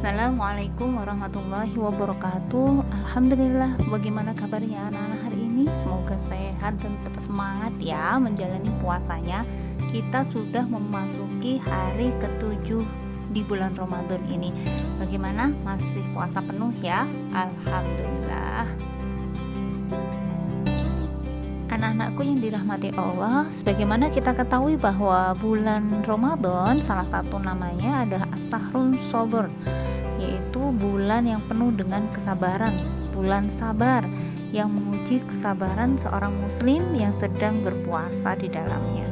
Assalamualaikum warahmatullahi wabarakatuh. Alhamdulillah, bagaimana kabarnya anak-anak hari ini? Semoga sehat dan tetap semangat ya menjalani puasanya. Kita sudah memasuki hari ke-7 di bulan Ramadan ini. Bagaimana? Masih puasa penuh ya? Alhamdulillah. Anak-anakku yang dirahmati Allah, sebagaimana kita ketahui bahwa bulan Ramadan salah satu namanya adalah As-Sahrun Sabr, yaitu bulan yang penuh dengan kesabaran, bulan sabar yang menguji kesabaran seorang muslim yang sedang berpuasa di dalamnya.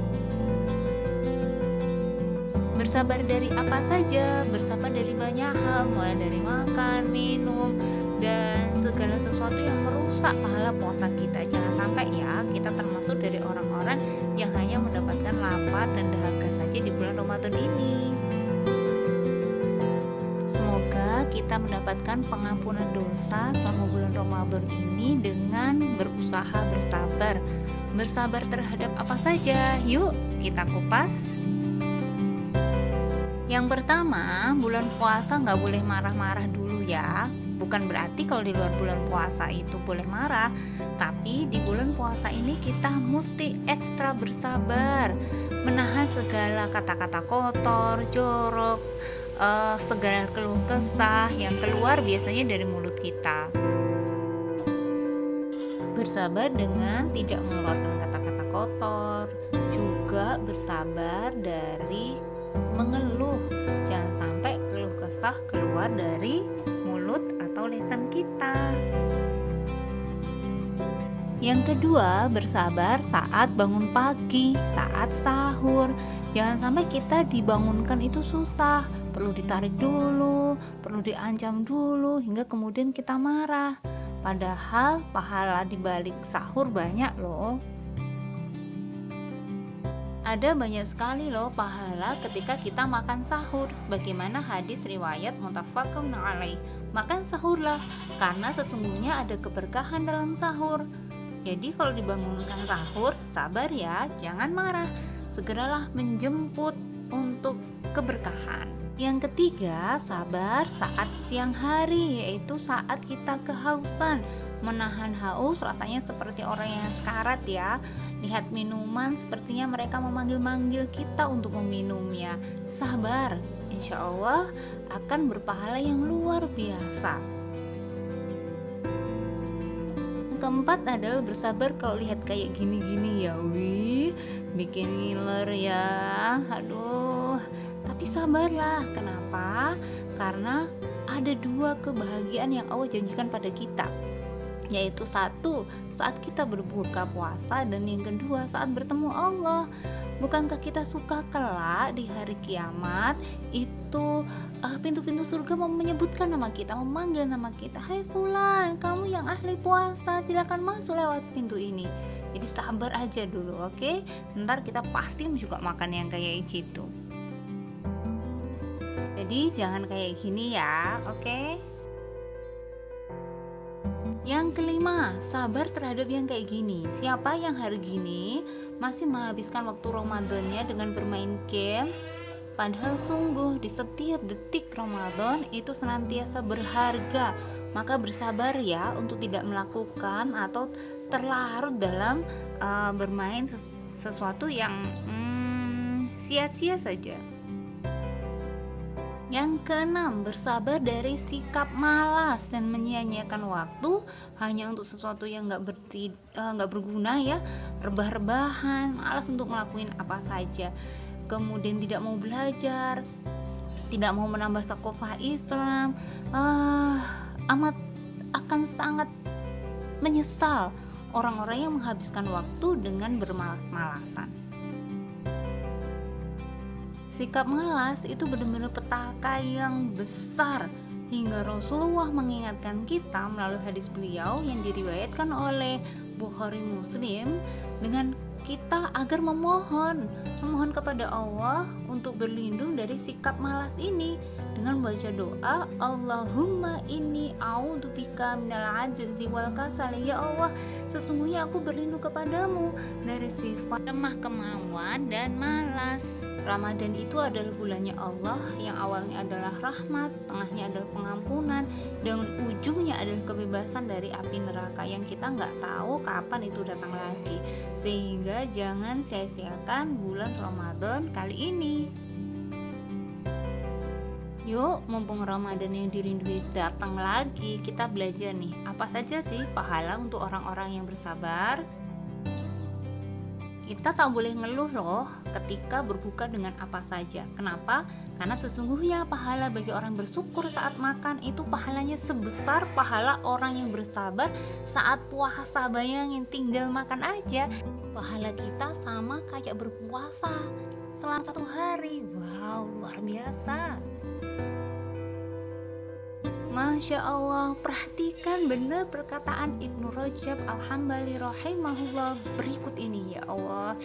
Bersabar dari apa saja? Bersabar dari banyak hal, mulai dari makan, minum, dan segala sesuatu yang merusak pahala puasa kita. Jangan sampai ya kita termasuk dari orang-orang yang hanya mendapatkan lapar dan dahaga saja di bulan Ramadan ini. Semoga kita mendapatkan pengampunan dosa selama bulan Ramadan ini dengan berusaha bersabar. Bersabar terhadap apa saja? Yuk kita kupas. Yang pertama, bulan puasa nggak boleh marah-marah dulu ya. Bukan berarti kalau di luar bulan puasa itu boleh marah, tapi di bulan puasa ini kita mesti ekstra bersabar, menahan segala kata-kata kotor, jorok, segala keluh kesah yang keluar biasanya dari mulut kita. Bersabar dengan tidak mengeluarkan kata-kata kotor, juga bersabar dari mengeluh. Jangan sampai keluh kesah keluar dari mulut atau lisan kita. Yang kedua, bersabar saat bangun pagi, saat sahur. Jangan sampai kita dibangunkan itu susah, perlu ditarik dulu, perlu diancam dulu, hingga kemudian kita marah. Padahal pahala di balik sahur banyak loh. Ada banyak sekali loh pahala ketika kita makan sahur, sebagaimana hadis riwayat muttafaqun alaih. Makan sahurlah, karena sesungguhnya ada keberkahan dalam sahur. Jadi kalau dibangunkan sahur, sabar ya, jangan marah. Segeralah menjemput untuk keberkahan. Yang ketiga, sabar saat siang hari, yaitu saat kita kehausan. Menahan haus rasanya seperti orang yang sekarat ya. Lihat minuman, sepertinya mereka memanggil-manggil kita untuk meminumnya. Sabar, insya Allah akan berpahala yang luar biasa. Keempat adalah bersabar kalau lihat kayak gini-gini ya, wih, bikin ngiler ya, aduh. Tapi sabarlah, kenapa? Karena ada dua kebahagiaan yang Allah janjikan pada kita, yaitu satu saat kita berbuka puasa, dan yang kedua saat bertemu Allah. Bukankah kita suka kelak di hari kiamat itu pintu-pintu surga menyebutkan nama kita, memanggil nama kita, hai fulan, kamu yang ahli puasa, silakan masuk lewat pintu ini. Jadi sabar aja dulu, oke? Ntar kita pasti juga makan yang kayak gitu. Jadi jangan kayak gini ya, oke? Yang kelima, sabar terhadap yang kayak gini. Siapa yang hari gini masih menghabiskan waktu Ramadannya dengan bermain game? Padahal sungguh di setiap detik Ramadan itu senantiasa berharga. Maka bersabar ya untuk tidak melakukan atau terlarut dalam bermain sesuatu yang sia-sia saja. Yang keenam, bersabar dari sikap malas dan menyia-nyiakan waktu hanya untuk sesuatu yang nggak berguna ya, rebah-rebahan, malas untuk ngelakuin apa saja, kemudian tidak mau belajar, tidak mau menambah sakofah Islam, amat akan sangat menyesal orang-orang yang menghabiskan waktu dengan bermalas-malasan. Sikap malas itu benar-benar petaka yang besar, hingga Rasulullah mengingatkan kita melalui hadis beliau yang diriwayatkan oleh Bukhari Muslim dengan kita agar memohon kepada Allah untuk berlindung dari sikap malas ini dengan membaca doa, Allahumma inni a'udzubika minal ajzi wal kasal. Ya Allah, sesungguhnya aku berlindung kepadamu dari sifat lemah kemauan dan malas. Ramadan itu adalah bulannya Allah yang awalnya adalah rahmat, tengahnya adalah pengampunan, dan ujungnya adalah kebebasan dari api neraka yang kita nggak tahu kapan itu datang lagi. Sehingga jangan sia-siakan bulan Ramadan kali ini. Yuk, mumpung Ramadan yang dirindui datang lagi, kita belajar nih, apa saja sih pahala untuk orang-orang yang bersabar? Kita tak boleh ngeluh loh ketika berbuka dengan apa saja. Kenapa? Karena sesungguhnya pahala bagi orang bersyukur saat makan itu pahalanya sebesar pahala orang yang bersabar saat puasa. Bayangin, tinggal makan aja pahala kita sama kayak berpuasa selama 1 hari. Wow, luar biasa. Masya Allah, perhatikan benar perkataan Ibnu Rajab Al-Hambali rahimahullah berikut ini, ya Allah.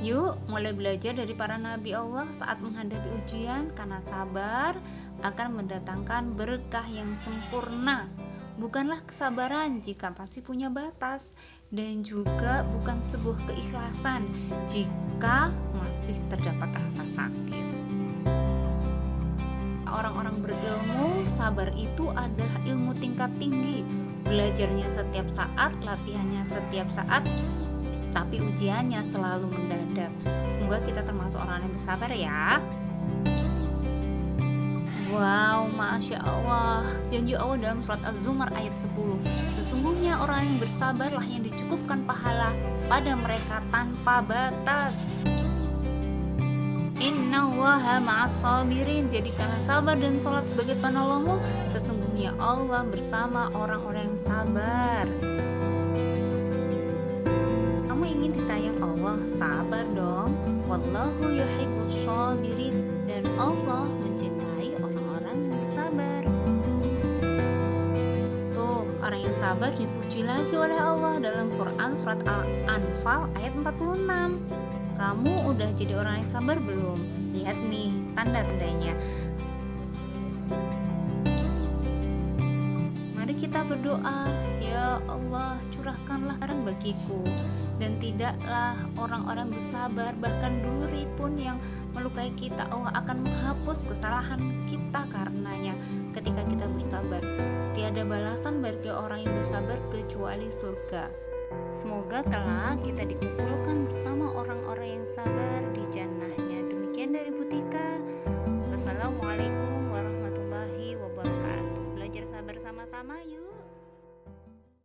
Yuk, mulai belajar dari para nabi Allah saat menghadapi ujian, karena sabar akan mendatangkan berkah yang sempurna. Bukanlah kesabaran jika pasti punya batas, dan juga bukan sebuah keikhlasan jika masih terdapat rasa sakit. Orang-orang berilmu, sabar itu adalah ilmu tingkat tinggi. Belajarnya setiap saat, latihannya setiap saat, tapi ujiannya selalu mendadak. Semoga kita termasuk orang yang bersabar ya. Wow, Masya Allah. Janji Allah dalam surat Az-Zumar ayat 10. Sesungguhnya orang yang bersabarlah yang dicukupkan pahala pada mereka tanpa batas. Innallaha ma'as sabirin. Jadikanlah sabar dan sholat sebagai penolongmu. Sesungguhnya Allah bersama orang-orang yang sabar. Kamu ingin disayang Allah? Sabar dong. Wallahu yuhibbus sabirin. Dan Allah mencintai orang-orang yang bersabar. Tuh, orang yang sabar dipuji lagi oleh Allah dalam Quran surat Al-Anfal ayat 46. Kamu udah jadi orang yang sabar belum? Lihat nih tanda-tandanya. Mari kita berdoa, ya Allah, curahkanlah barang bagiku, dan tidaklah orang-orang bersabar, bahkan duri pun yang melukai kita, Allah akan menghapus kesalahan kita karenanya. Ketika kita bersabar, tiada balasan bagi orang yang bersabar kecuali surga. Semoga kelak kita dikumpulkan bersama orang-orang yang sabar di jannahnya. Demikian dari Butika. Wassalamualaikum warahmatullahi wabarakatuh. Belajar sabar sama-sama yuk.